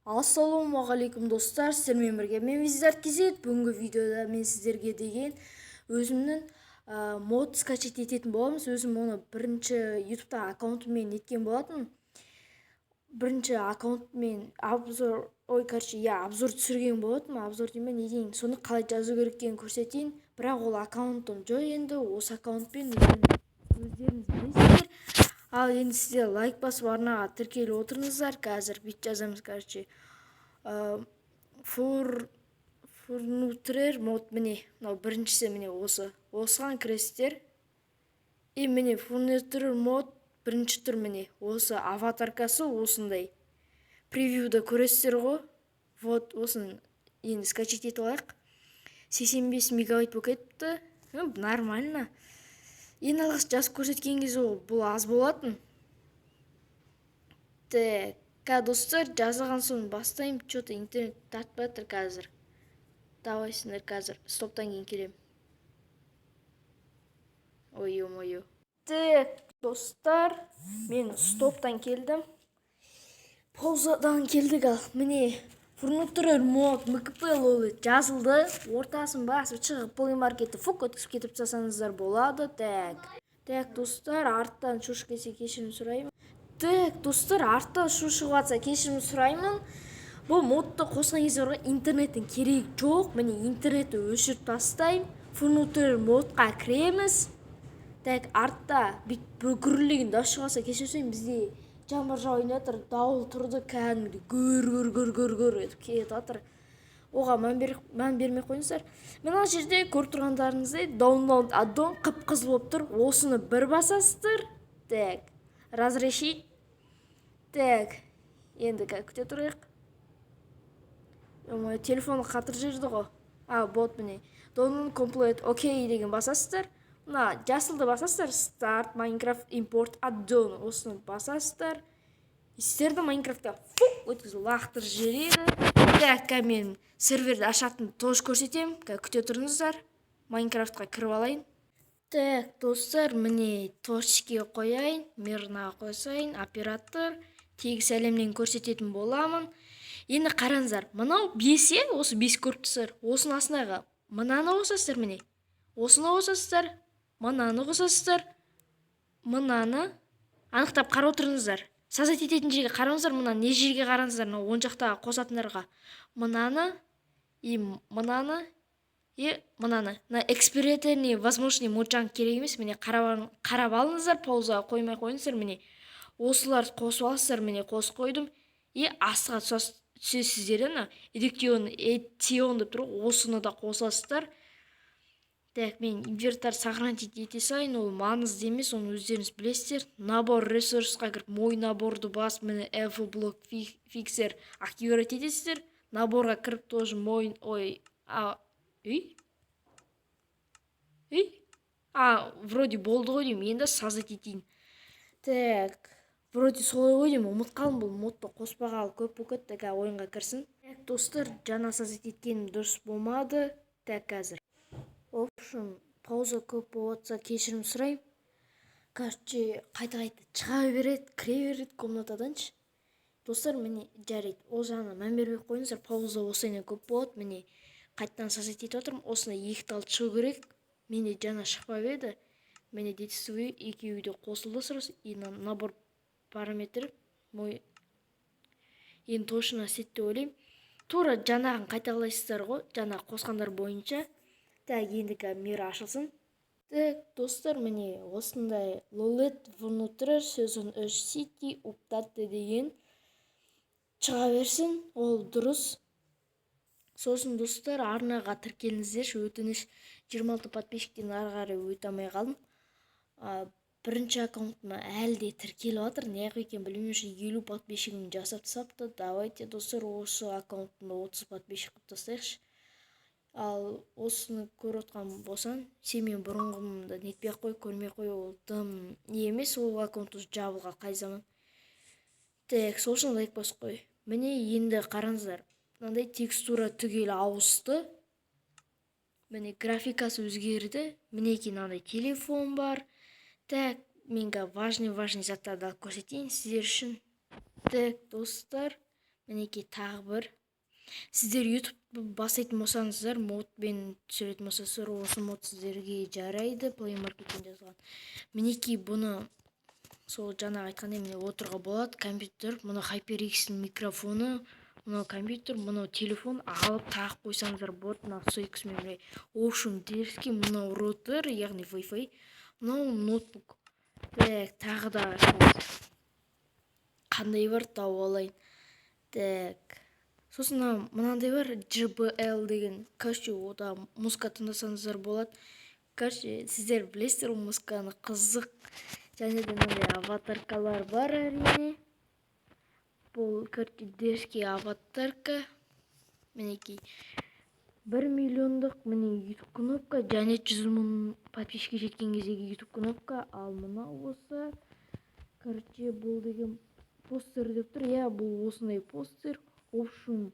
Ассалаумағалейкум достар, сіздермен бірге мен Визард Кезет. Бүгінгі видеода мен сіздерге деген өзімнің мод скачать ететін боламыз. Өзім оны бірінші ютубта аккаунтыммен еткен болатын. Бірінші аккаунтмен обзор түсірген болатын. Обзор деймін, не дейін, соны қалай жазу керек екенін көрсетейін. Бірақ ол аккаунтым жоқ енді, осы аккаунтпен өздеріңіз білесіздер. Ал енді сіздер лайк басып арнаға тіркеліп отырыңыздар. Қазір бит жазамыз, фурнутрер мод, міне, мынау біріншісі, міне осыған кіресіздер. И міне фурнутрер мод бірінші тұр, міне осы аватаркасы осындай. Превьюда көресіздер ғой. Вот осын енді скачать етіп алайық. 85 мегабайт болып кетіпті. Нормально. Ең алғаш жазып көрсеткен кезде бұл аз болатын. Достар, жазылған соң бастайым. Что-то интернет тартпай жатыр қазір. Давайсыңдар, қазір стоптан кейін келем. Ой-ой-ой. Достар, мен стоптан келдім. Паузадан келдік ал. Міне фурнутрер мод МКП жазылды. Ортасын басып шығып Play Market'ті өткізіп кетіп тастасаңыздар болады. Достар, арттан шуш келсе кешірім сұраймын. Достар, арттан шуш шығыватса кешірім сұраймын. Бұл модты қосқан кезде интернеттің керек жоқ. Міне интернетті өшіріп тастайым. Фурнутрер модқа кіреміз. Артта гүрілеген дауыс шығаса кешірім сұраймын. Бізде жаңбыр жауып жатыр, дауыл тұрды, кәдімгідей гөр етіп кетіп жатыр. Оған мән бермей қойыңыздар. Мына жерде көріп тұрғандарыңыздай download add-on қып-қызыл болып тұр. Осыны бір басасыздар. Разрешить. Енді күте тұрайық. Телефоны қатыр жерді ғой. Бот, міне. Download complete OK деген басасыздар. Мына жасылды басасыздар. Start Minecraft import add-on. Осыны басасыздар. Сіздерді Майнкрафтта өткізіп лақтыр жібереді. Мен серверді ашатын тоже көрсетем. Күте тұрыңыздар. Майнкрафтқа кіріп алайын. Достар, міне точке қояйын, мирнаға қойсайын, оператор, тегіс әлемнен көрсететін боламын. Енді қараңыздар, мынау 5, осы 5 көріп тұрсыздар. Осының астындағы мынаны қосасыздар, міне. Осыны қосасыздар, мынаны қосасыздар, мынаны анықтап қарап отырыңыздар. Сазат ететін жерге қараңыздар, мына не жерге қараңыздар, оң жақтағы қосатындарға. Мынаны, мынаны, мынаны. Экспериментальный возможный моджанг керек емес, міне қарап алыңыздар, паузаға қоймай қойыңыздар, міне. Осыларды қосып аласыздар, міне қосып қойдым. Астыға түсесіздер, эдиктион деп тұр, осыны да қосасыздар. Мен инвертар сохранить ете сайын, ол маңызды емес, оны өздеріңіз білесіздер. Набор ресурсқа кіріп, мой наборды басып, міне F-блок фиксер активировать етесіздер. Наборға кіріп, тоже мой, вроде болды ғой деймін, енді сазат етейін. Вроде солай ғой деймін, ұмыт қалым, бұл модты қоспағалы көп болып кетті, ойынға кірсін. Достар, жаңа сазат еткенім дұрыс болмады. Қазір. Пауза көп болатса кешірім сұрайым. Қайта шыға береді, кіре береді комнатаданшы. Достар, міне жарайды. Ол жағына мән бермей қойыңыздар. Пауза осыны көп болады. Міне қайттан сазат етіп отырмын. Осыны 2 талды шығу керек. Менде жаңа шықпап еді. Менде детствуі екеуі де қосылды сұрасы. Набор параметр. Енді точно сетті ойлайым. Тура жаңағын қайталайсыздар ғой. Жаңа қосқандар бойынша. Енді мир ашылсын. Достар, міне осындай Lollet внутрі сезон 3 City update деген шыға берсін. Ол дұрыс. Сосын достар, арнаға тіркеліңіздер. Өтініш 26 подписчиктен ары өте алмай қалдым. Бірінші аккаунтыма әлде тіркеліп жатыр. Неғып екен білмеймін, 50 подписчигім жасап тастапты. Давайте достар, осы аккаунтымда 30 подписчик қылып тастайықшы. Ал осыны көріп отқан болсаң, сен мен бұрынғымды нетпей қой, көрмей қой, ол дым не емес, ол аккаунт жабылға қай заман. Сосын лайк басып қой. Міне енді қараңыздар, мынандай текстура түгел ауысты. Міне графикасы өзгерді. Мінекей мынандай телефон бар. Менге важный заттарды алып көрсетейін сіздер үшін. Достар, Мінекей тағы бір. Сіздер YouTube басайтын болсаңыздар, модпен түсіретін болсаңыздар, осы мод сіздерге жарайды. Play Market'те жазылған. Мінекей бұны сол жаңа айтқандай міне отыруға болады. Компьютер, мұны HyperX микрофоны, мұны компьютер, мұны телефон алып тағып қойсаңыздар болады. Мына SX меморий. Общем, дерске мынау роутер, яғни Wi-Fi, мынау ноутбук. Так, тағы да қандай бар тауып алайын. Так. Сосын мынандай бар, JBL деген. Короче, ода музыка тыңдасаңыздар болады. Короче, сіздер білесіздер музыканы, қызық. Және де мынандай аватаркалар бар әрине. Бұл короче дерске аватарка. Мінекей 1 миллиондық міне YouTube кнопка, және 100 мың подписчикке жеткен кездегі YouTube кнопка. Ал мына осы короче бұл деген постер деп тұр. Я, бұл осындай постер. В общем,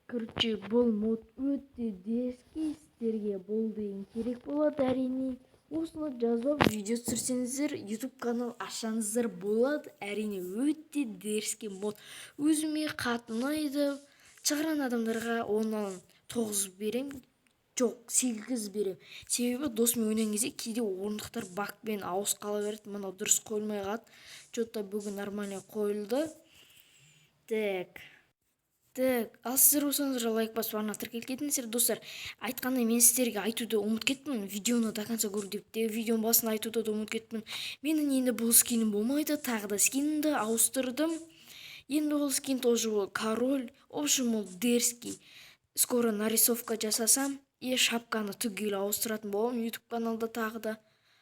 короче, бұл мод өте дерске, сіздерге бұл деген керек болады әрине. Осыны жазып видео түсірсеңіздер, YouTube канал ашсаңыздар болады. Әрине өте дерске мод. Өзіме қатынайды. Шығарған адамдарға 10-нан 9 берем. Жоқ, 8 берем. Себебі досым ойнаған кезде кейде орындықтар бакпен ауыз қала береді. Мына дұрыс қойылмай қалады. Что-то бүгін нормально қойылды. Так, ал сіздер болсаңыздар лайк басып арна тіркеліп кетіңіздер. Достар, айтқандай мен сіздерге айтуды ұмытып кеттім. Видеоны до конца көру деп те видеоның басында айтуды да ұмытып кеттім. Менің енді бұл скинім болмайды, тағы да скинімді ауыстырдым. Енді ол скин тоже король. В общем, ол дерзкий. Скоро нарисовка жасасам, шапканы түгел ауыстыратын боламын YouTube каналда тағы да.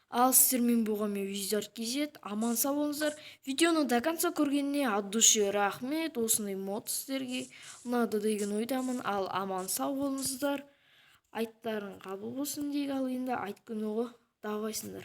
Ал сіздермен болған мен Wizard.kz. Аман сау болыңыздар. Видеоны до конца көргеніне от души рахмет. Осындай мод сіздерге ұнады деген ойдамын. Ал аман сау болыңыздар. Айттарың қабыл болсын дейік. Ал енді айт күні ғой. Давайсыңдар.